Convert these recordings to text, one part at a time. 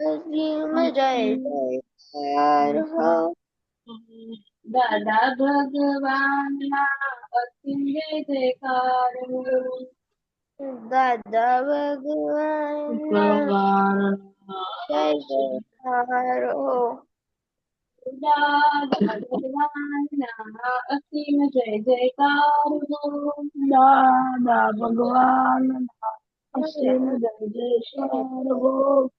અસીમ જય જયકાર હો. દાદા ભગવાનના અસીમ જય જયકાર હો. દાદા ભગવાનના જય જયકાર હો. દાદા ભગવાનના અસીમ જય જયકાર હો. દાદા ભગવાનના અસીમ જય જયકાર હો.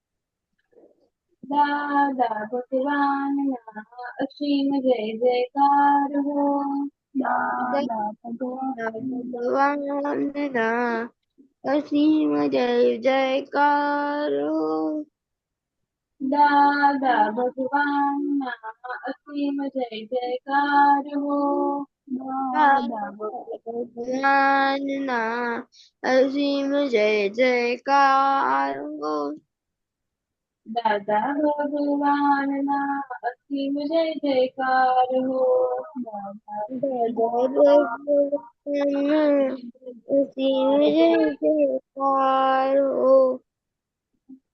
દાદા ભગવાનના અસીમ જય જયકાર હો. દાદા ભગવાનના અસીમ જય જયકાર હો. દાદા ભગવાનના અસીમ જય જયકાર હો. દાદા ભગવાનના અસીમ જય જયકાર હો. દાદા ભગવાનના અસીમ જય જયકાર હો. ભગવાનના અસીમ જય જયકાર હો.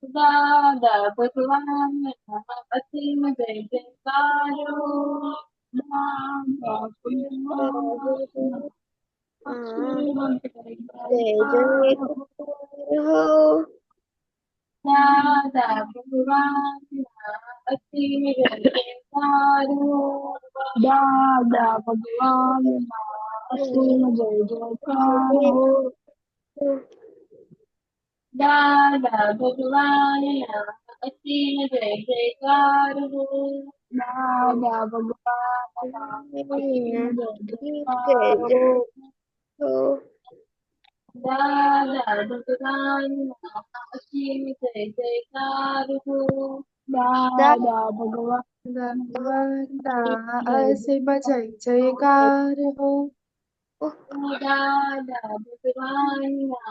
દાદા ભગવાનના અસીમ જય જયકાર હો. દાદા ભગવાનના અસીમ જય જય જયકાર હો. જયકાર હો. દાદા ભગવાનના અસીમ જય જયકાર હો. દાદા ભગવાનના અસીમ જય જયકાર હો. દાદા ભગવાનના અસીમ જય જયકાર હો. દાદા ભગવાનના અસીમ જય જયકાર હો. દાદા ભગવાનના અસીમ જય જયકાર હો. દાદા ભગવાનના અસીમ જય જયકાર હો. દાદા ભગવાનના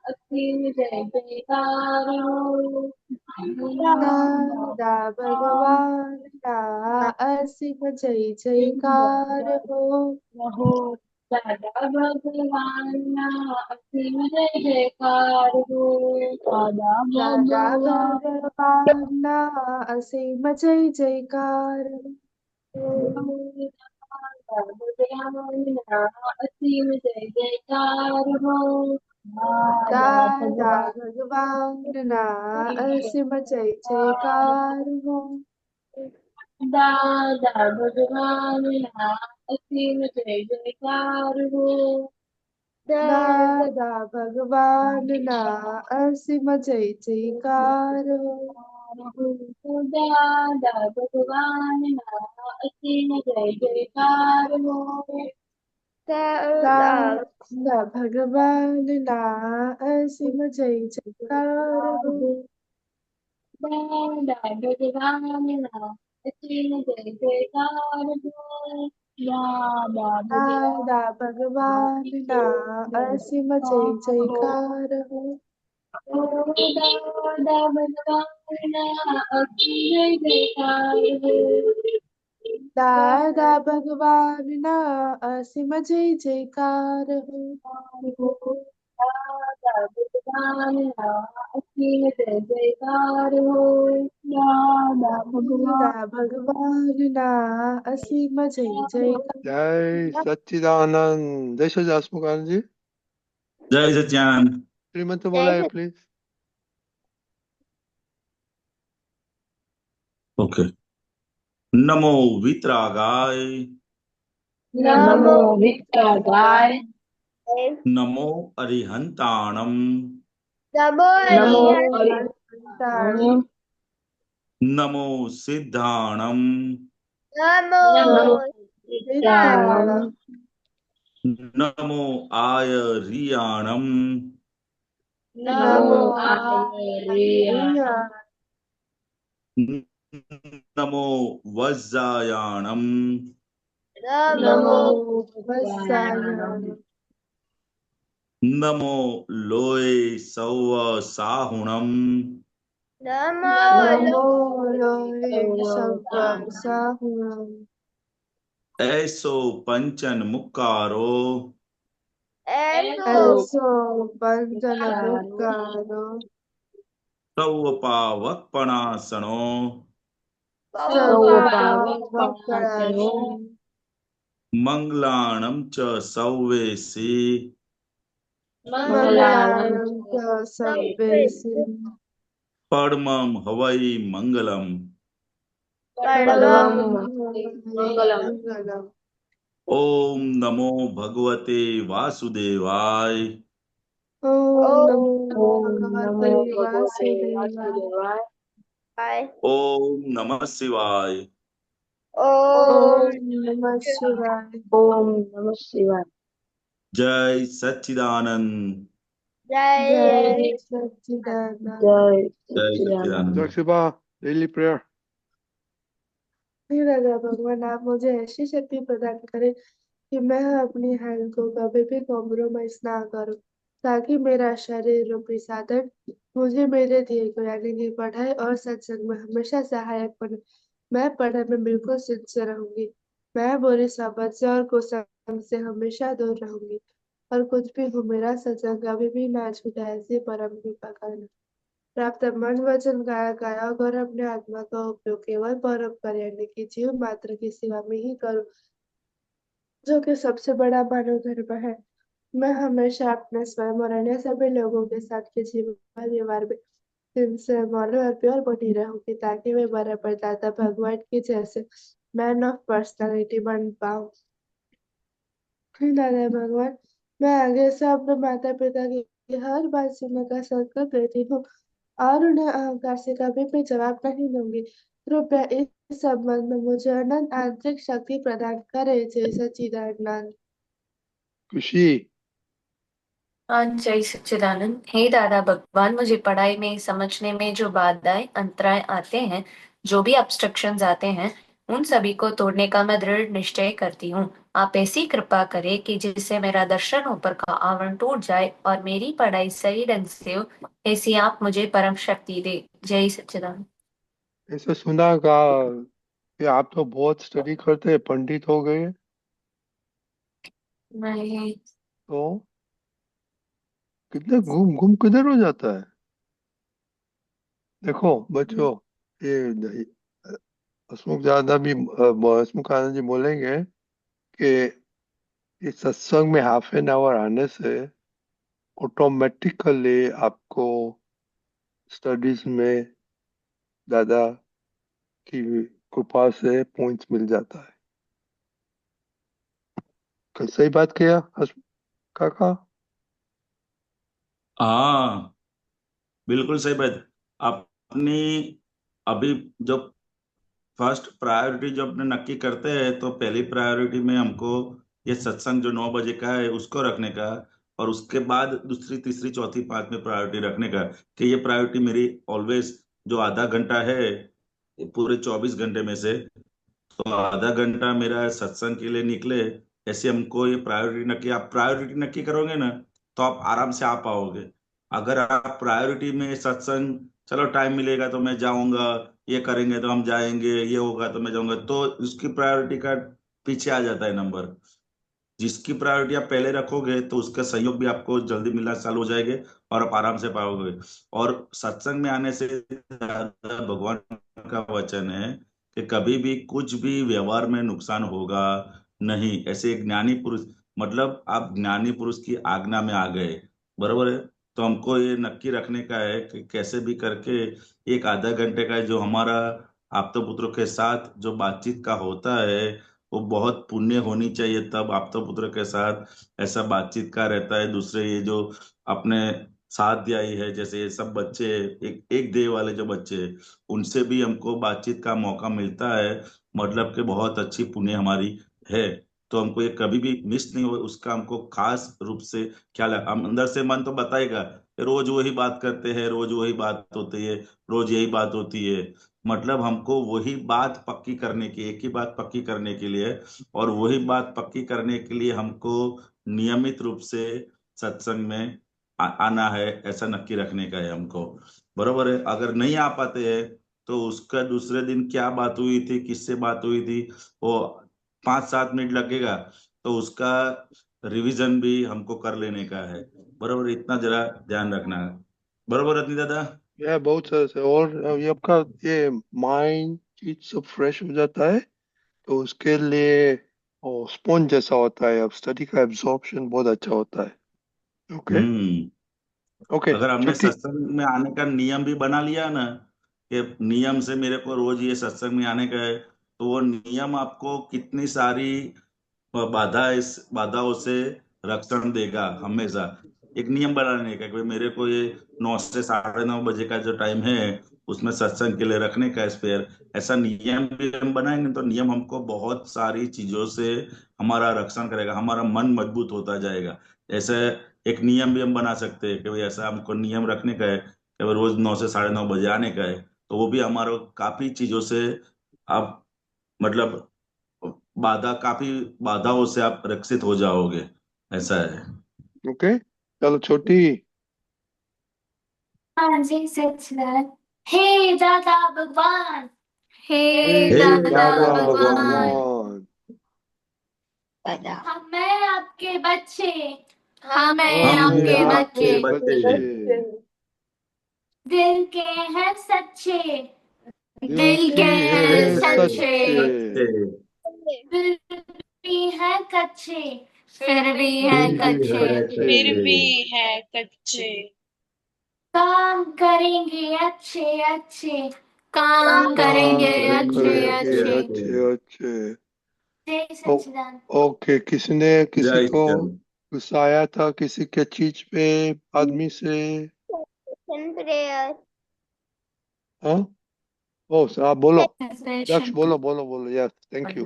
અસીમ જય જયકાર હો. દાદા ભગવાનના અસીમ જય જયકાર હો. દાદા ભગવાનના અસીમ જય જયકાર હો. દાદા ભગવાનના અસીમ જય જયકાર હો. ભગવાનના અસીમ જય જયકાર હો. દાદા ભગવાનના અસીમ જય જયકાર હો. દાદા ભગવાનના અસીમ જય જયકાર હો. દાદા ભગવાનના અસીમ જય જયકાર હો. દાદા ભગવાનના અસીમ જય જયકાર હો. દાદા ભગવાનના અસીમ જય જયકાર હો. દાદા ભગવાનના અસીમ જય જયકાર હો. દાદા ભગવાનના અસીમ જય જયકાર હો. દાદા ભગવાનના અસીમ જય જયકાર હો. દાદા ભગવાનના અસીમ જય જયકાર હો. દાદા ભગવાનના અસીમ જય જયકાર હો. દાદા દાદા ભગવાનના અસીમ જય જયકાર. जय सच्चिदानंद। जय श्री मुखानंद जी। जय सच्चिदानंद। श्रीमंत बोला है प्लीज। ओके। नमो वितरागाय। नमो वितरागाय। नमो अरिहंताणम। नमो नमो હરિહંતાણમ. नमो सिद्धाणम। नमो સિદ્ધાણમ. नमो आयरियाणम। નમો आर्याय। नमो वज्रायाणम। नमो વત્સાયણ. नमो लोय सौव साहुणम। नमो નમો લોય સર્વ સાહુણમ. ऐसो पंचन मुक्कारो। ऐसो એસો પંચન મુક્કારો. सौपावक्पणासनो सौभाग्यवासनो मंगलाणं च सौवेसी मंगलानं मंगलानं च सर्वेषु परमं हवै मंगलम्। परमं मंगलम। मंगलम्। ओम नमो भगवते वासुदेवाय। ओम नमो ओम भगवते नमो भगवते वासुदेवाय। वासुदेवाय। ओम नमः शिवाय। ओम नमः शिवाय। ओम नमः शिवाय। जय सच्चिदानंद। जय सच्चिदानंद। जय जय सच्चिदानंद। सच्चिदानंद। Shiva, daily prayer. हे राजा भगवान, आप मुझे ऐसी शक्ति प्रदान करें कि मैं अपनी हेल्थ को कभी भी कॉम्प्रोमाइज ना करूं, ताकि मेरा शरीर रूपी साधन मुझे मेरे ध्येय को यानी कि पढ़ाई और सत्संग में हमेशा सहायक बने। मैं पढ़ाई में बिल्कुल सिंसियर रहूंगी। मैं बुरी सोबत से और कुसंग से हमेशा दूर रहूंगी, और कुछ भी हो मेरा सत्संग कभी भी ना छूटे, ऐसी परम कृपा करना। प्राप्त मन वचन काया और अपने आत्मा का उपयोग केवल परोपकार यानी कि जीव मात्र की सेवा में ही करूं, जो कि सबसे बड़ा मानव धर्म है। मैं हमेशा अपने स्वयं और अन्य सभी लोगों के साथ के जीवन व्यवहार में सिंसियर, मॉरल और प्योर बनी रहूंगी, ताकि मैं बराबर दादा भगवान की जैसे मैन ऑफ पर्सनालिटी बन पाऊं। हे दादा भगवान, मैं आगे से अपने माता पिता की हर बात सुनने का संकल्प लेती हूँ और उन्हें अहंकार से कभी भी जवाब नहीं दूंगी। कृपया इस संबंध में मुझे अनंत आंतरिक शक्ति प्रदान करे। जय सच्चिदानंद। Kushi, हाँ, जय सच्चिदानंद। हे दादा भगवान, मुझे पढ़ाई में समझने में जो बाधाएं अंतराय आते हैं, जो भी ऑब्स्ट्रक्शंस आते हैं, उन सभी को तोड़ने का मैं दृढ़ निश्चय करती हूँ। आप ऐसी कृपा करें कि जिससे मेरा दर्शन ऊपर का आवरण टूट जाए और मेरी पढ़ाई सही ढंग से हो, ऐसी आप मुझे परम शक्ति दे। जय सच्चिदानंद। ऐसा सुना कि आप तो बहुत स्टडी करते हैं, पंडित हो गए, मैं तो कितने घूम घूम किधर हो जाता है। देखो बच्चों, ये हसमुख दादा भी हसमुख आनंद जी बोलेंगे कि इस सत्संग में हाफ एन आवर आने से ऑटोमेटिकली आपको स्टडीज में दादा की कृपा से पॉइंट्स मिल जाता है। सही बात किया काका। हाँ, बिल्कुल सही बात। अपनी अभी जो फर्स्ट प्रायोरिटी जो अपने नक्की करते हैं, तो पहली प्रायोरिटी में हमको ये सत्संग जो 9 बजे का है उसको रखने का, और उसके बाद दूसरी तीसरी चौथी पांचवी प्रायोरिटी रखने का, कि ये प्रायोरिटी मेरी ऑलवेज जो आधा घंटा है पूरे 24 घंटे में से, तो आधा घंटा मेरा सत्संग के लिए निकले। ऐसे हमको ये प्रायोरिटी नक्की, आप प्रायोरिटी नक्की करोगे ना, तो आप आराम से आ पाओगे। अगर आप प्रायोरिटी में सत्संग, चलो टाइम मिलेगा तो मैं जाऊंगा, ये करेंगे तो हम जाएंगे, ये होगा तो मैं जाऊंगा, तो उसकी प्रायोरिटी का पीछे आ जाता है नंबर। जिसकी प्रायोरिटी आप पहले रखोगे तो उसका सहयोग भी आपको जल्दी मिलना चालू हो जाएंगे, और आप आराम से पाओगे। और सत्संग में आने से ज्यादा भगवान का वचन है कि कभी भी कुछ भी व्यवहार में नुकसान होगा नहीं। ऐसे एक ज्ञानी पुरुष, मतलब आप ज्ञानी पुरुष की आज्ञा में आ गए, बरोबर है। तो हमको ये नक्की रखने का है कि कैसे भी करके एक आधा घंटे का जो हमारा आप्त पुत्रों के साथ जो बातचीत का होता है, वो बहुत पुण्य होनी चाहिए, तब आप्त पुत्र के साथ ऐसा बातचीत का रहता है। दूसरे ये जो अपने साथ ध्यायी है, जैसे ये सब बच्चे, एक एक देह वाले जो बच्चे, उनसे भी हमको बातचीत का मौका मिलता है। मतलब कि बहुत अच्छी पुण्य हमारी है। तो हमको ये कभी भी मिस नहीं हो, उसका हमको खास रूप से ख्याल है। हम अंदर से मन तो बताएगा कि रोज वही बात करते हैं, रोज वही बात होती है, रोज यही बात होती है। मतलब हमको वही बात पक्की करने की, एक ही बात पक्की करने के लिए, और वही बात पक्की करने के लिए हमको नियमित रूप से सत्संग में आना है, ऐसा नक्की रखने का है हमको, बरोबर है। अगर नहीं आ पाते हैं तो उसका दूसरे दिन क्या बात हुई थी, किससे बात हुई थी, वो 5-7 मिनट लगेगा, तो उसका रिवीजन भी हमको कर लेने का है, बरोबर। इतना जरा ध्यान रखना है, बरोबर रत्नी दादा। यह बहुत सरस है। और ये आपका ये माइंड चीज सब फ्रेश हो जाता है, तो उसके लिए स्पॉन्ज जैसा होता है, अब स्टडी का एब्जॉर्प्शन बहुत अच्छा होता है। ओके। हम्म। ओके अगर हमने छोटी। सत्संग में आने का नियम भी बना लिया ना, कि नियम से मेरे को रोज ये सत्संग में आने का है, तो वो नियम आपको कितनी सारी बाधाओं से रक्षण देगा हमेशा। एक नियम बनाने का कि भाई मेरे को ये 9 से 9:30 बजे का जो टाइम है, उसमें सत्संग के लिए रखने का स्पेयर, ऐसा नियम भी हम बनाएंगे तो नियम हमको बहुत सारी चीजों से हमारा रक्षण करेगा, हमारा मन मजबूत होता जाएगा। ऐसे एक नियम भी हम बना सकते हैं कि भाई ऐसा हमको नियम रखने का है कि भाई रोज 9 से 9:30 बजे आने का है, तो वो भी हमारा काफी चीजों से आप मतलब काफी बाधाओं से आप रक्षित हो जाओगे, ऐसा है। ओके चलो छोटी। हाँ जी सच्चिदानंद। हे दादा भगवान, हे हे दादा दादा भगवान, भगवान, मैं आपके बच्चे, मैं हम हम हैं आपके आपके बच्चे, बच्चे, दिल के हैं सच्चे, दिल दिल के के हैं हैं सच्चे, सच्चे, फिर भी हैं कच्चे, फिर भी फिर हैं भी कच्चे, है फिर अच्छे, भी है कच्चे। काम करेंगे अच्छे अच्छे, काम काम करेंगे अच्छे करेंगे अच्छे। अच्छे अच्छे। जय ओ, सच्चिदानंद। ओके किसने किसी जय को श्री राम। गुस्सा आया था किसी के चीज पे, आदमी से? प्रेयर। हाँ। ओ आप बोलो, दक्ष Expression. बोलो बोलो बोलो, यस थैंक यू।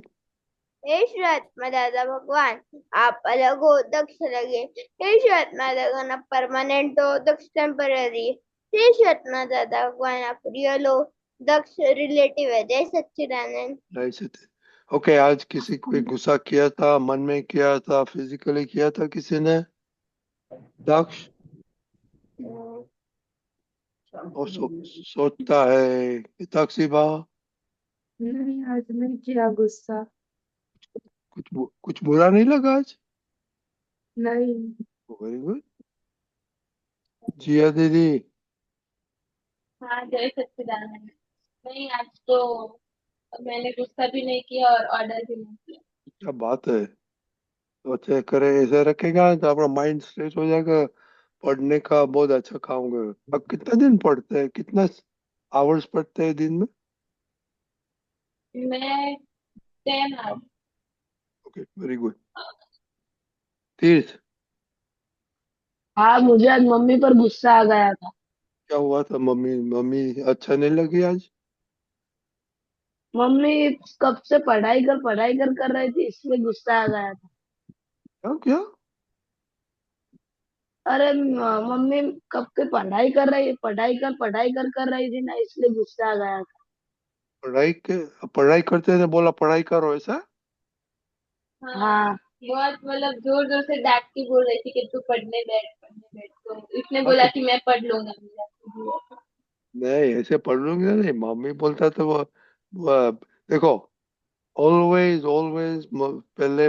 हे श्रीआत्मा दादा भगवान, आप अलग हो, दक्ष लगे। हे श्रीआत्मा दादा परमानेंट हो, दक्ष टेम्पररी। हे श्रीआत्मा दादा भगवान, आप रियल हो, दक्ष रिलेटिव है। जय सच्चिदानंद। ऐसे थे। ओके आज किसी को गुस्सा किया था, मन में किया था, फिजिकली किया था किसी ने? दक्ष और सोचता है तकसीबा, नहीं आज नहीं किया गुस्सा। कुछ बुरा नहीं लगा आज? नहीं। Very good. जिया दीदी, हाँ जय सच्चिदानंद। नहीं आज तो मैंने गुस्सा भी नहीं किया और ऑर्डर भी नहीं किया। क्या बात है। तो अच्छा करे, ऐसे रखेगा तो अपना माइंड स्ट्रेच हो जाएगा, पढ़ने का बहुत अच्छा खाऊंगा। अब कितना दिन पढ़ते हैं, कितना आवर्स पढ़ते हैं दिन में? मैं 10 आज। Okay very good. तीर्थ, हाँ मुझे आज मम्मी पर गुस्सा आ गया था। क्या हुआ था? मम्मी मम्मी अच्छा नहीं लगी आज? मम्मी कब से पढ़ाई कर रही थी इसलिए गुस्सा आ गया था। क्या क्या? अरे मम्मी कब के पढ़ाई कर रही थी ना इसलिए गुस्सा आ गया था। पढ़ाई करते थे, बोला पढ़ाई करो ऐसा? हाँ बहुत मतलब जोर जोर से डांट के बोल रही थी कि तू पढ़ने बैठ तो इसने हाँ बोला तो कि मैं पढ़ लूंगा। नहीं, ऐसे पढ़ लूंगी नहीं, मम्मी बोलता था वो देखो, ऑलवेज ऑलवेज पहले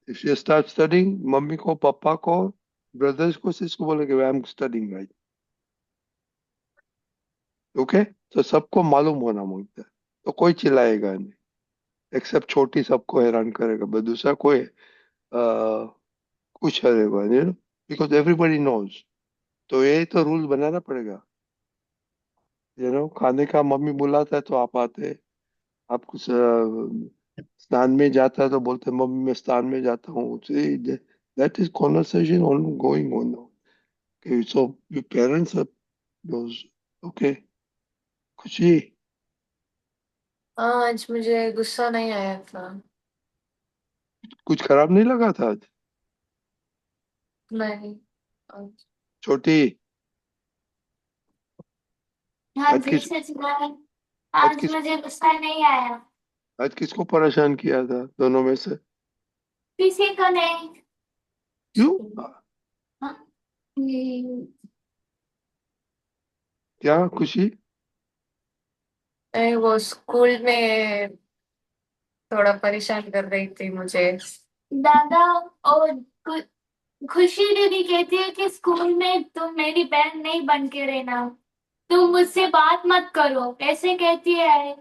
if you start studying, mummy को पापा को ब्रदर्स को सिस्को बोलेगे I am studying right. Okay, तो सबको मालूम होना मांगता है, तो कोई चिल्लाएगा नहीं, एक्सेप्ट छोटी सबको हैरान करेगा, बट दूसरा कोई कुछ करेगा नहीं, बिकॉज एवरीबडी नोज। तो ये तो रूल बनाना पड़ेगा। खाने का मम्मी बुलाता है तो आप आते, आप कुछ स्नान में जाता है तो बोलते मम्मी मैं स्नान में जाता हूँ। That is conversation on going on. So your parents are those. Okay Khushi, हाँ आज मुझे गुस्सा नहीं आया था। कुछ खराब नहीं लगा था आज? नहीं। आज- छोटी, हाँ आज जी किस सच्चिदानंद। आज आज किस मुझे गुस्सा नहीं आया। आज किसको परेशान किया था दोनों में से? किसी को नहीं। क्यों? हाँ, क्या खुशी? नहीं, वो स्कूल में थोड़ा परेशान कर रही थी मुझे। दादा और खुशी दीदी कहती है कि स्कूल में तुम मेरी बहन नहीं बन के रहना, तुम मुझसे बात मत करो, ऐसे कहती है।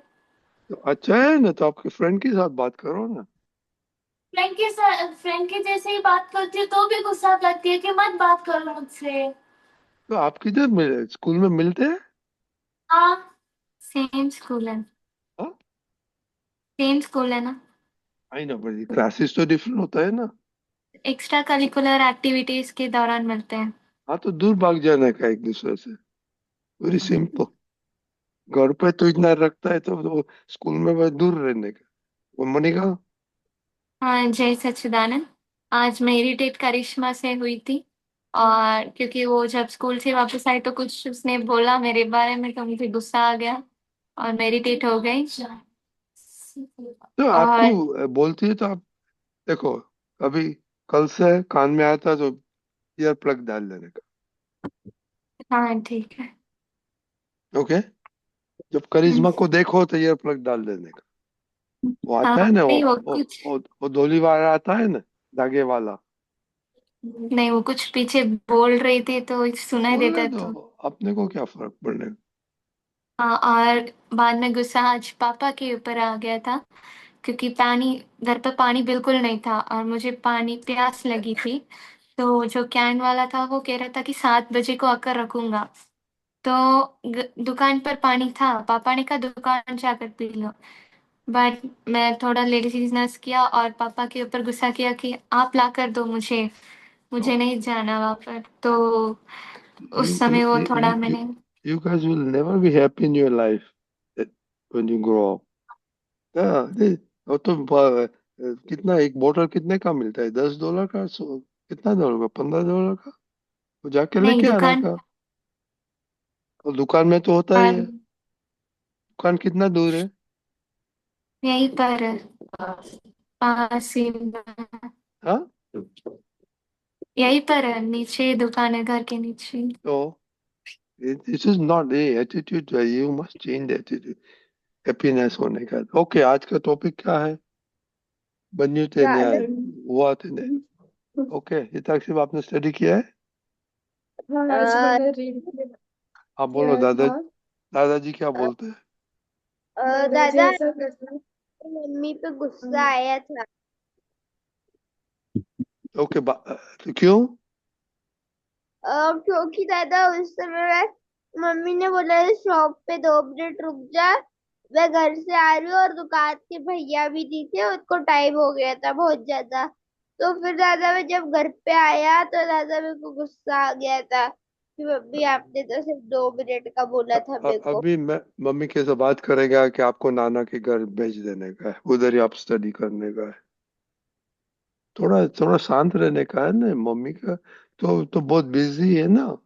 तो अच्छा है ना, तो आपके फ्रेंड के साथ बात करो ना। फ्रेंड के जैसे ही बात करती है तो भी गुस्सा करती है कि मत बात करो मुझसे। तो आप किधर मिले, स्कूल में मिलते हैं? हाँ, सेम स्कूल है। हाँ, सेम स्कूल है ना। आई ना, बड़ी क्लासेस तो डिफरेंट होता है ना। एक्स्ट्रा करिकुलर एक्टिविटीज के दौरान मिलते हैं। हाँ, तो दूर भाग जाने का एक दूसरे से, वेरी सिंपल। घर पे तो इतना रखता है, तो स्कूल में बस दूर रहने का, वो मनेगा। हाँ, जय सच्चिदानंद। आज मेरी डेट करिश्मा से हुई थी, और क्योंकि वो जब स्कूल से वापस आई तो कुछ उसने बोला मेरे बारे में तो मुझे गुस्सा आ गया और मेरी डेट हो गई। तो आपको और बोलती है तो आप देखो, अभी कल से कान में आता तो ईयर प्लग डाल देने का। हाँ, ठीक है। ओके, जब हम्म, करिश्मा को देखो तो ईयर प्लग डाल देने का। वो आता है हाँ, ना, नहीं वो कुछ वो धोली वाला आता है ना, धागे वाला। नहीं, वो कुछ पीछे बोल रही थी तो सुनाई बोलने देता दो, तो। अपने को क्या फर्क पड़ने का। हाँ, और बाद में गुस्सा आज पापा के ऊपर आ गया था, क्योंकि पानी घर पर पानी बिल्कुल नहीं था और मुझे पानी प्यास लगी थी। तो जो कैन वाला था वो कह रहा था कि 7 बजे को आकर रखूंगा। तो दुकान पर पानी था, पापा ने कहा दुकान जाकर पी लो। बट मैं थोड़ा लेजीनेस किया और पापा के ऊपर गुस्सा किया कि आप ला कर दो मुझे, मुझे नहीं जाना वहां पर। तो you उस समय you वो you थोड़ा you मैंने। you guys will never be happy in your life when you grow up. हाँ, वो तो कितना एक बोतल कितने का मिलता है, $10 का, कितना डॉलर का, $15 का, वो जाके नहीं, लेके आने दुकान का। और दुकान में तो होता ही पर है। दुकान कितना दूर है? यहीं पर पास ही हाँ, यहीं पर है, नीचे दुकान है घर के नीचे। तो this is not a attitude, you must change attitude happiness होने का। ओके, आज का टॉपिक क्या है? बन्यू थे न्याय, गार्डन। हुआ थे न्याय। ओके, हिताक्षी, आपने स्टडी किया है? हाँ, आज अ, मैंने रीड आप किया बोलो, दादा, था। दादाजी क्या अ, बोलते हैं? दादाजी दादा, ऐसा करते मम्मी पे गुस्सा हैं। आया था। ओके, तो क्यों? क्योंकि दादा उस समय मम्मी ने बोला शॉप पे 2 मिनट रुक जा, मैं घर से आ रही हूँ, और दुकान के भैया भी नहीं थे, उनको टाइम हो गया था बहुत ज्यादा। तो फिर दादा मैं जब घर पे आया तो दादा मेरे को गुस्सा आ गया था कि मम्मी आपने तो सिर्फ 2 मिनट का बोला था मेरे को। अभी मैं मम्मी के से बात करेगा कि आपको नाना के घर भेज देने का है, उधर ही आप स्टडी करने का है। थोड़ा थोड़ा शांत रहने का है ना, मम्मी का तो बहुत बिजी है ना,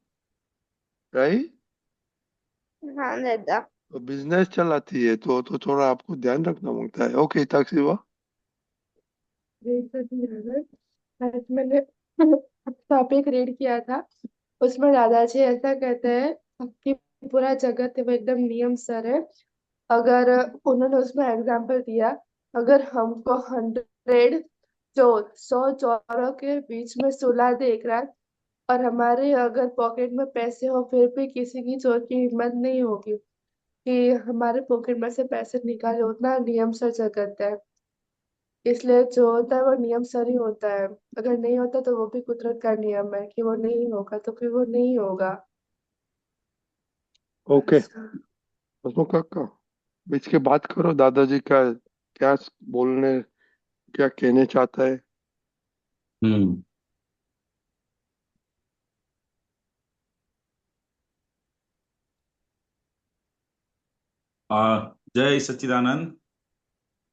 राइट? हाँ दादा। तो बिजनेस चलाती है, तो थोड़ा आपको ध्यान रखना पड़ता है। ओके, तक सिवा। आज मैंने टॉपिक रीड किया था। उसमें दादाजी ऐसा कहते हैं कि पूरा जगत है वो एकदम नियम सर है। अगर उन्होंने उसमें एग्जाम्पल दिया, अगर हमको 100 के बीच में सुला दे एक रात, और हमारे अगर पॉकेट में पैसे हो फिर भी किसी की चोर की हिम्मत नहीं होगी कि हमारे पॉकेट में से पैसे निकाले, उतना नियम सर जगत है। इसलिए जो होता है वो नियम सर ही होता है। अगर नहीं होता तो वो भी कुदरत का नियम है कि वो नहीं होगा तो फिर वो नहीं होगा। ओके, बस। उसमें काका, बीच के बात करो, दादाजी क्या क्या बोलने, क्या कहने चाहता है। हम्म। जय सच्चिदानंद।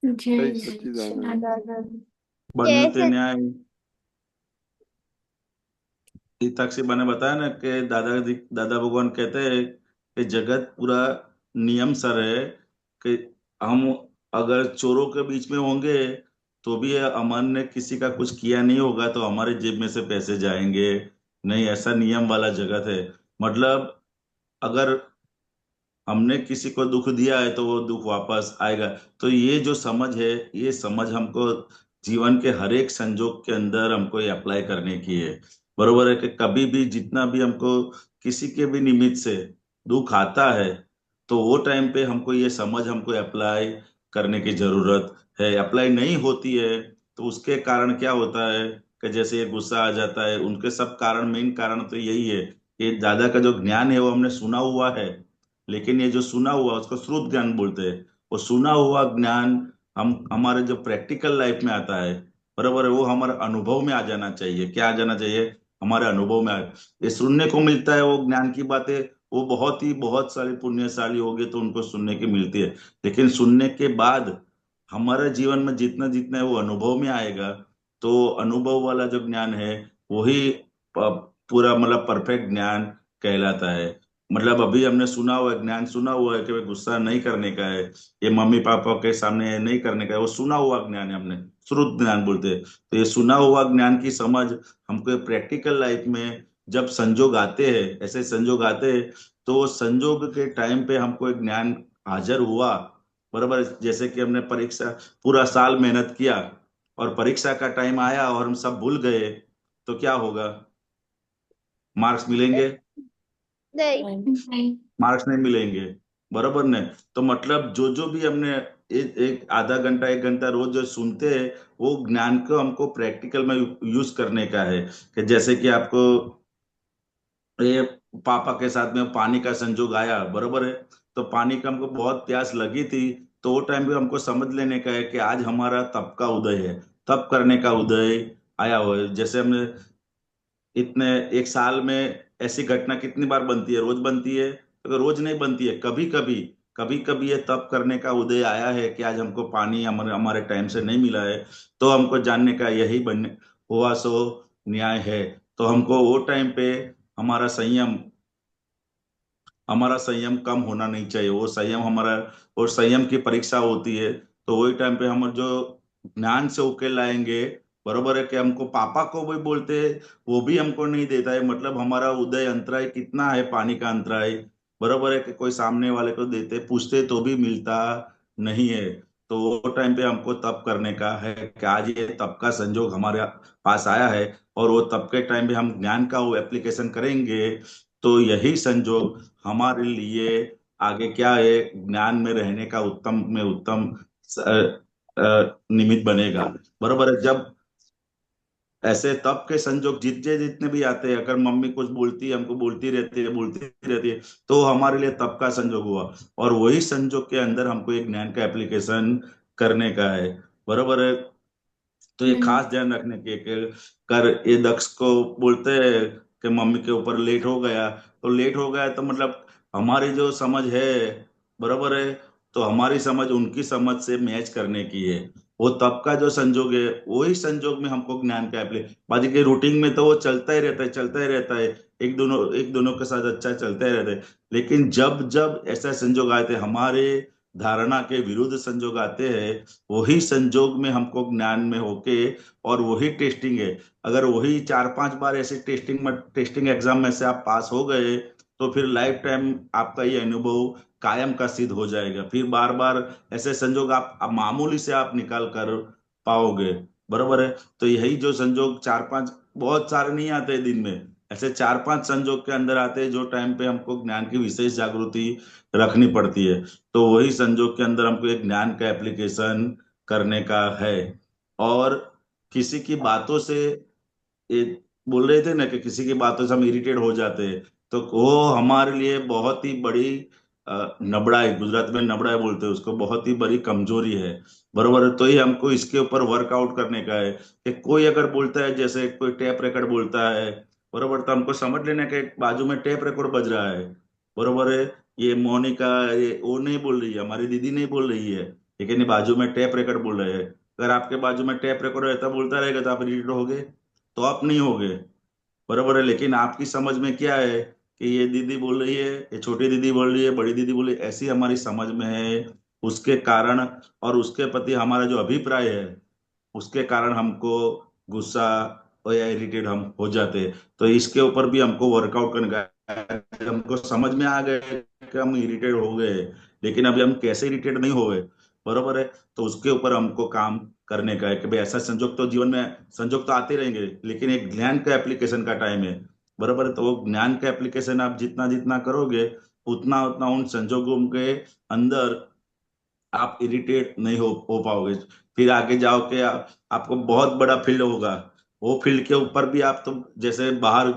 जय जय सच्चिदानंद। सच्चिदानंद। बन्नुते जैसे न्याय। तक्षिबा ने बताया ना कि दादा भगवान कहते हैं कि जगत पूरा नियम सर है, कि हम अगर चोरों के बीच में होंगे तो भी अमन ने किसी का कुछ किया नहीं होगा तो हमारे जेब में से पैसे जाएंगे नहीं, ऐसा नियम वाला जगत है। मतलब अगर हमने किसी को दुख दिया है तो वो दुख वापस आएगा। तो ये जो समझ है, ये समझ हमको जीवन के हर एक संजोग के अंदर हमको ये अप्लाई करने की है। बरोबर है कि कभी भी जितना भी हमको किसी के भी निमित्त से दुख आता है, तो वो टाइम पे हमको ये समझ हमको अप्लाई करने की जरूरत है। अप्लाई नहीं होती है तो उसके कारण क्या होता है कि जैसे ये गुस्सा आ जाता है, उनके सब कारण, मेन कारण तो यही है कि दादा का जो ज्ञान है वो हमने सुना हुआ है, लेकिन ये जो सुना हुआ उसको श्रुत ज्ञान बोलते हैं। वो सुना हुआ ज्ञान हम हमारे जो प्रैक्टिकल लाइफ में आता है, बराबर है, वो हमारे अनुभव में आ जाना चाहिए। क्या आ जाना चाहिए? हमारे अनुभव में ये सुनने को मिलता है वो ज्ञान की बातें, वो बहुत सारे पुण्यशाली हो गए तो उनको सुनने की मिलती है। लेकिन सुनने के बाद हमारे जीवन में जितना जितना है वो अनुभव में आएगा, तो अनुभव वाला जो ज्ञान है वही पूरा मतलब परफेक्ट ज्ञान कहलाता है। मतलब अभी हमने सुना हुआ है, ज्ञान सुना हुआ है कि भाई गुस्सा नहीं करने का है, ये मम्मी पापा के सामने नहीं करने का है, वो सुना हुआ ज्ञान है, हमने श्रुत ज्ञान बोलते हैं। तो ये सुना हुआ ज्ञान की समझ हमको प्रैक्टिकल लाइफ में जब संजोग आते हैं, ऐसे संजोग आते हैं, तो वो संजोग के टाइम पे हमको एक ज्ञान हाजिर हुआ। बराबर, जैसे कि हमने परीक्षा पूरा साल मेहनत किया और परीक्षा का टाइम आया और हम सब भूल गए, तो क्या होगा? मार्क्स मिलेंगे? नहीं। नहीं। मार्क्स नहीं मिलेंगे। बराबर ने? तो मतलब जो जो भी हमने एक आधा घंटा 1 घंटा रोज जो सुनते हैं, वो ज्ञान को हमको प्रैक्टिकल में यूज करने का है। कि जैसे कि आपको ये पापा के साथ में पानी का संजोग आया, बरोबर है, तो पानी का हमको बहुत प्यास लगी थी, तो वो टाइम पे हमको समझ लेने का है कि आज हमारा तप का उदय है, तप करने का उदय आया हुआ है। जैसे हमने इतने एक साल में ऐसी घटना कितनी बार बनती है? रोज बनती है? अगर रोज नहीं बनती है, कभी कभी ये तप करने का उदय आया है कि आज हमको पानी हमारे हमारे टाइम से नहीं मिला है, तो हमको जानने का यही बनने हुआ सो न्याय है। तो हमको वो टाइम पे हमारा संयम हमारा संयम कम होना नहीं चाहिए। वो संयम हमारा, और संयम की परीक्षा होती है, तो वही टाइम पे हम जो ज्ञान से उकेल लाएंगे। बरोबर है कि हमको पापा को भी बोलते हैं, वो भी हमको नहीं देता है। मतलब हमारा उदय अंतराय कितना है, पानी का अंतराय, बरोबर है कि कोई सामने वाले को देते पूछते तो भी मिलता नहीं है। तो वो टाइम पे हमको तप करने का है कि आज ये तप का संजोग हमारे पास आया है, और वो तप के टाइम पे हम ज्ञान का वो एप्लीकेशन करेंगे, तो यही संजोग हमारे लिए आगे क्या है, ज्ञान में रहने का उत्तम में उत्तम निमित्त बनेगा। बरोबर है? जब ऐसे तप के संजोग जितने जितने भी आते हैं, अगर मम्मी कुछ बोलती है, हमको बोलती रहती है, तो हमारे लिए तप का संजोग हुआ, और वही संजोग के अंदर हमको एक ज्ञान का एप्लीकेशन करने का है। बरोबर है? तो ये खास ध्यान रखने के कर ये दक्ष को बोलते हैं कि मम्मी के ऊपर लेट हो गया, तो लेट हो गया तो मतलब हमारी जो समझ है, बराबर है, तो हमारी समझ उनकी समझ से मैच करने की है। वो तब का जो संजोग है, वही संजोग में हमको ज्ञान का एप्लाई, बाकी के रूटीन में तो वो चलता ही रहता है, चलता ही रहता है, एक दोनों के साथ अच्छा चलता ही रहता है। लेकिन जब जब ऐसा संजोग आते हैं, हमारे धारणा के विरुद्ध संजोग आते हैं, वही संजोग में हमको ज्ञान में होके, और वही टेस्टिंग है। अगर वही 4-5 बार ऐसे टेस्टिंग एग्जाम में से आप पास हो गए, तो फिर लाइफ टाइम आपका ये अनुभव कायम का सिद्ध हो जाएगा। फिर बार बार ऐसे संजोग आप मामूली से आप निकाल कर पाओगे। बरोबर है? तो यही जो संजोग 4-5, बहुत सारे नहीं आते दिन में, ऐसे 4-5 संजोग के अंदर आते हैं जो टाइम पे हमको ज्ञान की विशेष जागृति रखनी पड़ती है। तो वही संजोग के अंदर हमको एक ज्ञान का एप्लीकेशन करने का है। और किसी की बातों से, ये बोल रहे थे ना कि किसी की बातों से हम इरिटेट हो जाते हैं, तो वो हमारे लिए बहुत ही बड़ी नबड़ाई, गुजरात में नबड़ाई बोलते हैं उसको, बहुत ही बड़ी कमजोरी है। बरोबर है? तो ये हमको इसके ऊपर वर्कआउट करने का है कि कोई अगर बोलता है, जैसे कोई टेप रिकॉर्ड बोलता है, बरोबर, तो हमको समझ लेना कि बाजू में टेप रिकॉर्ड बज रहा है। बरोबर है? ये मोनिका, ये वो नहीं बोल रही है, हमारी दीदी नहीं बोल रही है, लेकिन ये बाजू में टेप रिकॉर्ड बोल रहे हैं। अगर आपके बाजू में टेप रिकॉर्ड रहता, बोलता रहेगा, तो आप इरिटेट होगे? तो आप नहीं होगे। बरोबर है? लेकिन आपकी समझ में क्या है कि ये दीदी बोल रही है, ये छोटी दीदी बोल रही है, बड़ी दीदी बोल रही है, ऐसी हमारी समझ में है, उसके कारण, और उसके प्रति हमारा जो अभिप्राय है, उसके कारण हमको गुस्सा और या इरिटेट हम हो जाते हैं। तो इसके ऊपर भी हमको वर्कआउट करने का है। हमको समझ में आ गए कि हम इरिटेट हो गए, लेकिन अभी हम कैसे इरिटेट नहीं हो गए, बरोबर है, तो उसके ऊपर हमको काम करने का है कि भाई ऐसा संजोग तो जीवन में संजोग तो आते रहेंगे, लेकिन एक ज्ञान का एप्लीकेशन का टाइम है। बराबर है, तो वो ज्ञान का एप्लीकेशन आप जितना जितना करोगे उतना उतना उन संजोगों के अंदर आप इरिटेट नहीं हो पाओगे। फिर आगे जाओ के आपको बहुत बड़ा फील्ड होगा, वो फील्ड के ऊपर भी आप तो जैसे बाहर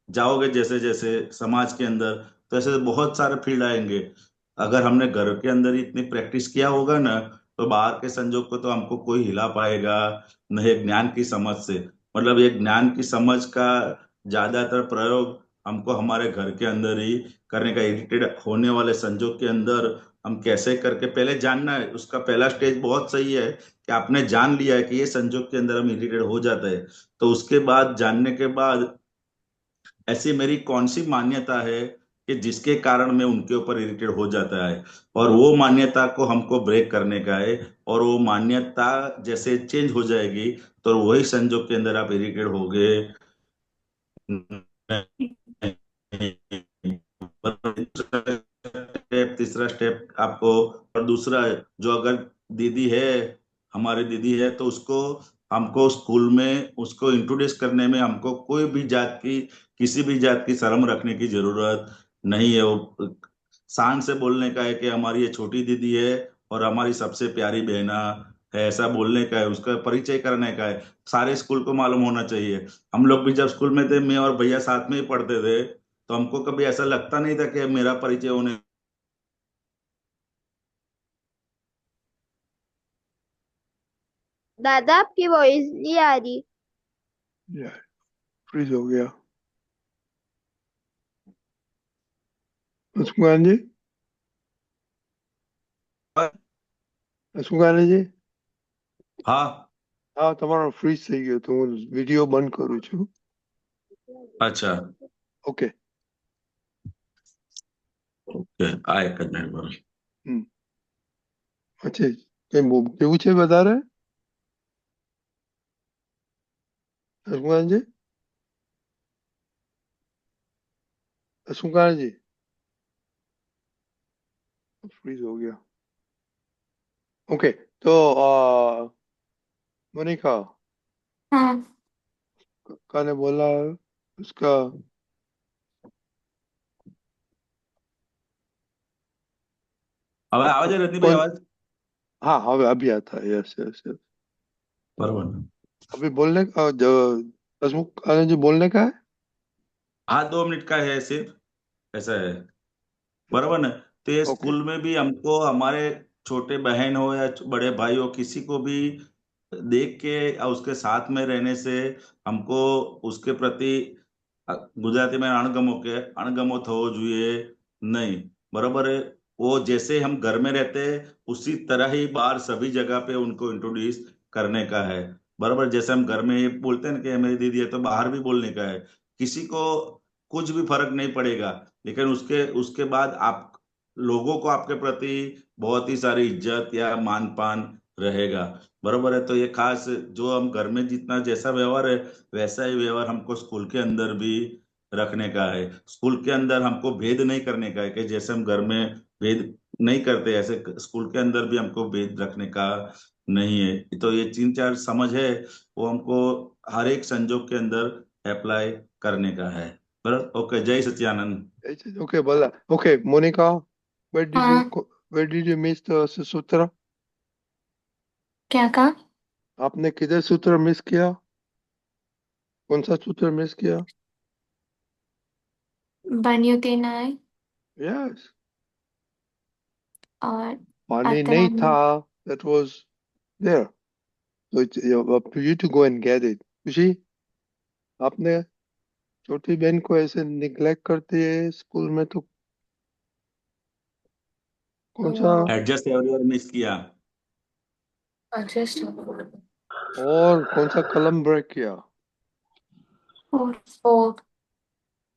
जाओगे जैसे जैसे समाज के अंदर, तो ऐसे बहुत सारे फील्ड आएंगे। अगर हमने घर के अंदर ही इतनी प्रैक्टिस किया होगा ना, तो बाहर के संजोग को तो हमको कोई हिला पाएगा नहीं। ज्ञान की समझ से, मतलब ये ज्ञान की समझ का ज्यादातर प्रयोग हमको हमारे घर के अंदर ही करने का। इरिटेड होने वाले संजोग के अंदर हम कैसे करके पहले जानना है, उसका पहला स्टेज बहुत सही है कि आपने जान लिया है कि ये संजोग के अंदर हम इरिटेट हो जाता है। तो उसके बाद जानने के बाद ऐसी मेरी कौन सी मान्यता है कि जिसके कारण मैं उनके ऊपर इरिटेट हो जाता है, और वो मान्यता को हमको ब्रेक करने का है। और वो मान्यता जैसे चेंज हो जाएगी तो वही संजोग के अंदर आप इरिटेट हो गए। तीसरा स्टेप आपको, और दूसरा है, जो अगर दीदी है, हमारी दीदी है, तो उसको हमको स्कूल में उसको इंट्रोड्यूस करने में हमको कोई भी जात की, किसी भी जात की शर्म रखने की जरूरत नहीं है। वो शान से बोलने का है कि हमारी ये छोटी दीदी है और हमारी सबसे प्यारी बहना है, ऐसा बोलने का है, उसका परिचय करने का है। सारे स्कूल को मालूम होना चाहिए। हम लोग भी जब स्कूल में थे, मैं और भैया साथ में ही पढ़ते थे, तो हमको कभी ऐसा लगता नहीं था कि मेरा परिचय होने। दादा आपकी वॉइस नहीं आ रही। फ्रीज हो गया। सुखान जी, સુગાને જી हाँ। હા તમારો ફ્રીજ થઈ ગયો તો હું વિડીયો બંધ કરું છું. अच्छा। ઓકે. ઓકે, આ એક જ મિનિટ બરોબર. અચ્છા કઈ કેવું છે વધારે સુગાનજી? સુગાનજી फ्रीज हो गया. ओके तो मोनिका हाँ का ने बोला उसका હવે આવે છે રજનીભાઈ कौन? अवाज? हाँ હવે अभी आता है. Yes yes yes. बरोबर. अभी बोलने का जो हसमुख आने जो बोलने का है. हाँ, 2 मिनट का है सिर्फ, ऐसा है। बराबर ना? तो ये ओके. स्कूल में भी हमको हमारे छोटे बहन हो या बड़े भाई हो, किसी को भी देख के और उसके साथ में रहने से हमको उसके प्रति गुजराती में अणगमो के अणगमो थवो જોઈએ नहीं। बराबर है? वो जैसे हम घर में रहते हैं उसी तरह ही बाहर सभी जगह पे उनको इंट्रोड्यूस करने का है। बराबर, जैसे हम घर में ये बोलते हैं ना कि मेरी दीदी है, तो बाहर भी बोलने का है। किसी को कुछ भी फर्क नहीं पड़ेगा, लेकिन उसके उसके बाद आप लोगों को आपके प्रति बहुत ही सारी इज्जत या मान पान रहेगा। बरोबर है? तो ये खास जो हम घर में जितना जैसा व्यवहार है वैसा ही व्यवहार हमको स्कूल के अंदर भी रखने का है। स्कूल के अंदर हमको भेद नहीं करने का है कि जैसे हम घर में भेद नहीं करते, ऐसे स्कूल के अंदर भी हमको भेद रखने का नहीं है। तो ये 3-4 समझ है, वो हमको हर एक संजोग के अंदर अप्लाई करने का है। बराबर? ओके, जय सच्चिदानंद। ओके बोला. Okay Monika, where did you हाँ where did you miss the सूत्र? क्या कहा? आपने किधर सूत्र मिस किया? कौन सा सूत्र मिस किया? बन्युतेनाय यस. और पानी नहीं अतरंग। था. That was there. So it's up to you to go and get it. खुशी, आपने छोटी बहन को ऐसे निग्लेक्ट करते हैं स्कूल में तो कौन सा एडजस्ट एवरीवेयर मिस किया। जस्ट और कौन सा कलम ब्रेक किया? और फोर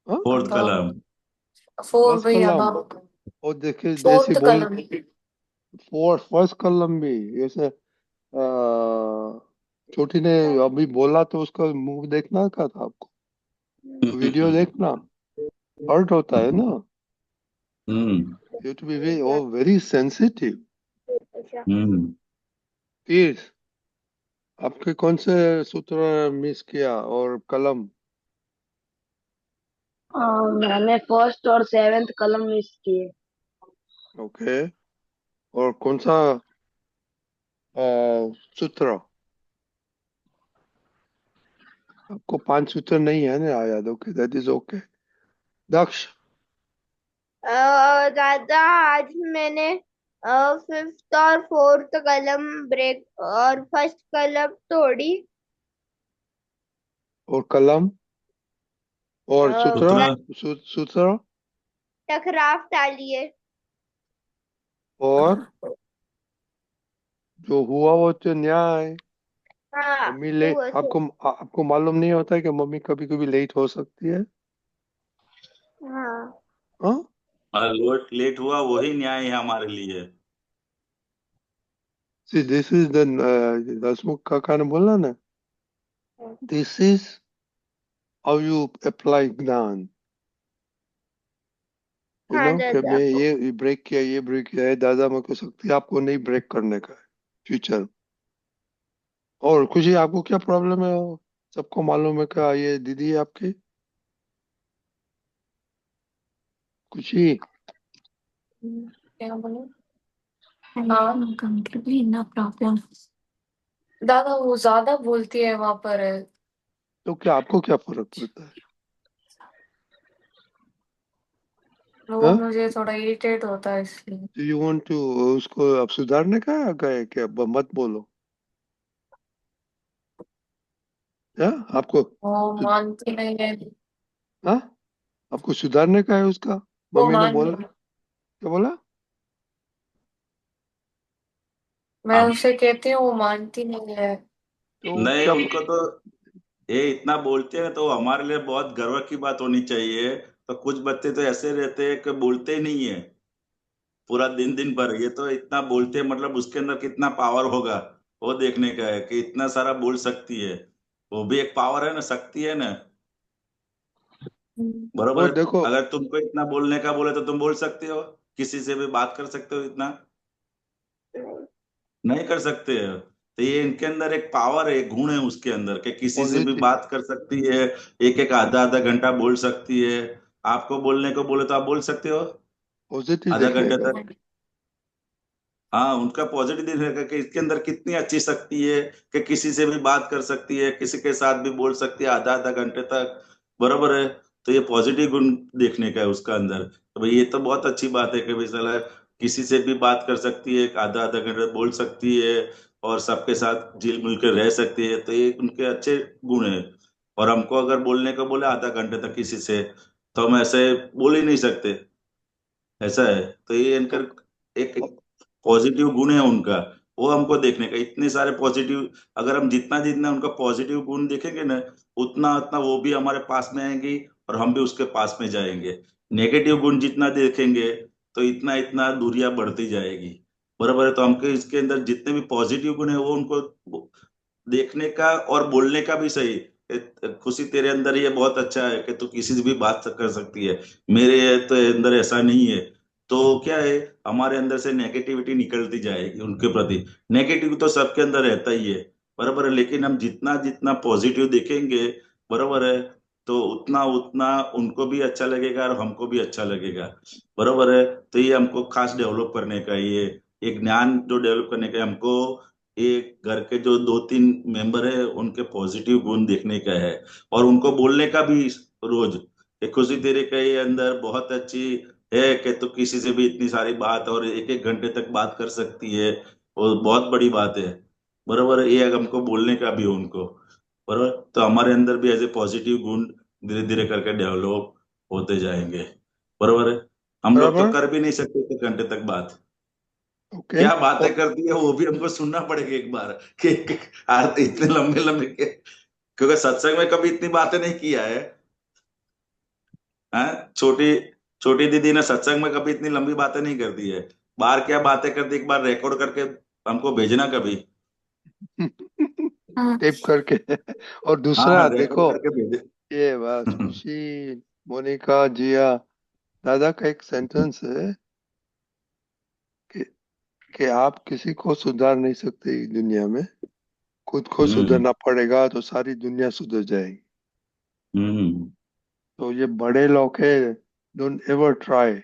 हाँ? फोर्थ कलम। फोर फर्स्ट भैया कलम. बाबू, और देखिए जैसे फोर्थ बोल कलम। फर्स्ट कलम भी ऐसे छोटी ने अभी बोला तो उसका मुंह देखना का था आपको. वीडियो देखना. हर्ट होता है ना. Hmm you to be very sensitive. Hmm kids आपके कौन से सूत्र मिस किया और कलम? मैंने फर्स्ट और सेवेंथ कलम मिस किए। ओके। और कौन सा सूत्र? आपको 5 सूत्र नहीं है ना याद? Okay, that is okay. Daksh. दादा आज मैंने फिफ्थ और फोर्थ कलम ब्रेक और फर्स्ट कलम तोड़ी। और कलम और सूत्र? सूत्र। सूत्र टकराव डालिए। और जो हुआ वो तो न्याय। हाँ मम्मी लेट, हुआ सो। आपको मालूम नहीं होता है कि मम्मी कभी कभी लेट हो सकती है? हाँ हाँ। लेट लेट हुआ वही न्याय है हमारे लिए। See, this is the दसमुख काका ने बोला ना, this is how you apply ज्ञान। हाँ कि दादा। मैं ये ब्रेक किया, ये ब्रेक किया है, दादा मेरे को शक्ति है, आपको नहीं ब्रेक करने का है फ्यूचर। और खुशी, आपको क्या प्रॉब्लम है? सबको मालूम है क्या ये दीदी है आपकी? खुशी। क्या बोले? हाँ completely no problem. दादा वो ज्यादा बोलती है वहां पर। तो क्या आपको क्या फर्क पड़ता है? वो हाँ? मुझे थोड़ा इरिटेट होता है इसलिए। यू वांट टू उसको अब सुधारने का है क्या? मत बोलो। या आपको वो मानती नहीं है। हाँ, आपको सुधारने का है उसका? वो मम्मी ने मान बोला, क्या बोला? मैं आप उसे कहती हूँ वो मानती नहीं है। तो नहीं, क्या उनको तो ये इतना बोलते हैं तो हमारे लिए बहुत गर्व की बात होनी चाहिए। तो कुछ बच्चे तो ऐसे रहते हैं कि बोलते ही नहीं है पूरा दिन दिन भर। ये तो इतना बोलते हैं, मतलब उसके अंदर कितना पावर होगा वो देखने का है कि इतना सारा बोल सकती है। वो भी एक पावर है ना, शक्ति है ना। बरोबर वो है। देखो, अगर तुमको इतना बोलने का बोले तो तुम बोल सकते हो, किसी से भी बात कर सकते हो इतना? नहीं कर सकते हो। तो ये इनके अंदर एक पावर है, एक गुण है उसके अंदर कि किसी से भी पॉजिटिव बात कर सकती है। एक एक आधा आधा घंटा बोल सकती है। आपको बोलने को बोले तो आप बोल सकते हो पॉजिटिव आधा देखने घंटे का। तक। हाँ, उनका पॉजिटिव देखने का कि इसके अंदर कितनी अच्छी शक्ति है कि किसी से भी बात कर सकती है, किसी के साथ भी बोल सकती है आधा आधा घंटे तक। बरोबर है। तो ये पॉजिटिव गुण देखने का है उसका अंदर। तो भाई ये तो बहुत अच्छी बात है कि भाई साला किसी से भी बात कर सकती है, आधा आधा घंटे बोल सकती है और सबके साथ झिल मिल कर रह सकती है। तो ये उनके अच्छे गुण है। और हमको अगर बोलने को बोले आधा घंटे तक किसी से, तो हम ऐसे बोल ही नहीं सकते। ऐसा है। तो ये इनका एक पॉजिटिव गुण है उनका। वो हमको देखने का इतने सारे पॉजिटिव। अगर हम जितना जितना उनका पॉजिटिव गुण देखेंगे ना, उतना उतना वो भी हमारे पास में आएंगी और हम भी उसके पास में जाएंगे। नेगेटिव गुण जितना देखेंगे तो इतना इतना दूरियां बढ़ती जाएगी। बराबर है। तो हमको इसके अंदर जितने भी पॉजिटिव गुण है वो उनको देखने का और बोलने का भी सही। खुशी तेरे अंदर ये बहुत अच्छा है कि तू किसी से भी बात कर सकती है। मेरे तो अंदर ऐसा नहीं है। तो क्या है, हमारे अंदर से नेगेटिविटी निकलती जाएगी उनके प्रति। नेगेटिव तो सबके अंदर रहता ही है। बराबर है। लेकिन हम जितना जितना पॉजिटिव देखेंगे, बराबर है, तो उतना उतना उनको भी अच्छा लगेगा और हमको भी अच्छा लगेगा। बराबर है। तो ये हमको खास डेवलप करने का, ये एक ज्ञान जो डेवलप करने का हमको, एक घर के जो दो तीन मेंबर है उनके पॉजिटिव गुण देखने का है। और उनको बोलने का भी रोज, कि खुशी तेरे के ये अंदर बहुत अच्छी है कि तू किसी से भी इतनी सारी बात और एक एक घंटे तक बात कर सकती है। वो बहुत बड़ी बात है। बरोबर है। ये हमको बोलने का भी है उनको। बरोबर। तो हमारे अंदर भी ऐसे पॉजिटिव गुण धीरे धीरे करके डेवलप होते जाएंगे। बरोबर है। हम लोग तो बराबर। कर भी नहीं सकते इतने घंटे तक बात। ओके। क्या बातें करती है वो भी हमको सुनना पड़ेगा एक बार कि यार इतने लंबे लंबे के, क्योंकि सत्संग में कभी इतनी बातें नहीं किया है। हैं? छोटी छोटी दीदी ने सत्संग में कभी इतनी लंबी बातें नहीं करती है। बाहर क्या बातें करती, एक बार रिकॉर्ड करके हमको भेजना कभी। हाँ टेप करके। और हाँ, दूसरा रिकॉर्ड देखो, करके भेजे। ये बस खुशी, मोनिका, जिया, दादा का एक सेंटेंस है कि, कि आप किसी को सुधार नहीं सकते इस दुनिया में। खुद को सुधरना पड़ेगा तो सारी दुनिया सुधर जाएगी। तो ये बड़े लोग हैं, डोंट एवर ट्राई,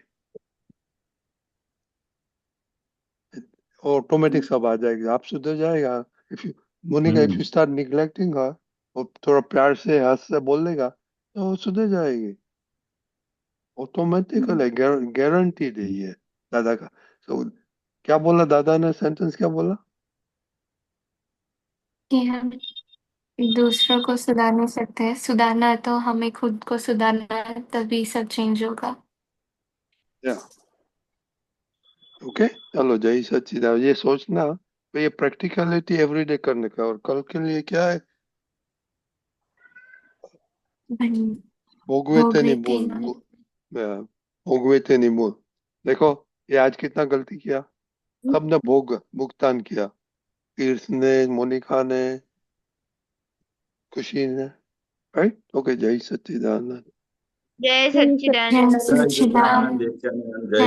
ऑटोमेटिक सब आ जाएगा, आप सुधर जाएगा। If you Monika, if you start neglecting her और थोड़ा प्यार से हंस से बोलेगा तो सुधर जाएगी ऑटोमेटिकली, गारंटीड है ये दादा का। तो क्या बोला दादा ने, सेंटेंस क्या बोला? कि हम दूसरों को सुधार नहीं सकते, सुधारना है तो हमें खुद को सुधारना है, तभी सब चेंज होगा। या ओके, चलो जय सच्चिदानंद। ये सोचना तो ये प्रैक्टिकलिटी एवरीडे करने का, और कल के लिए क्या है, भोगवेते नहीं बोल, भोगवेते नहीं बोल। देखो ये आज कितना गलती किया, सबने भुगतान किया, तीर्थ ने, मोनिका ने, खुशी ने, राइट? ओके, जय सच्चिदानंद। जय जय सच्चिदानंद। सच्चिदानंद। जय सच्चिदानंद, जय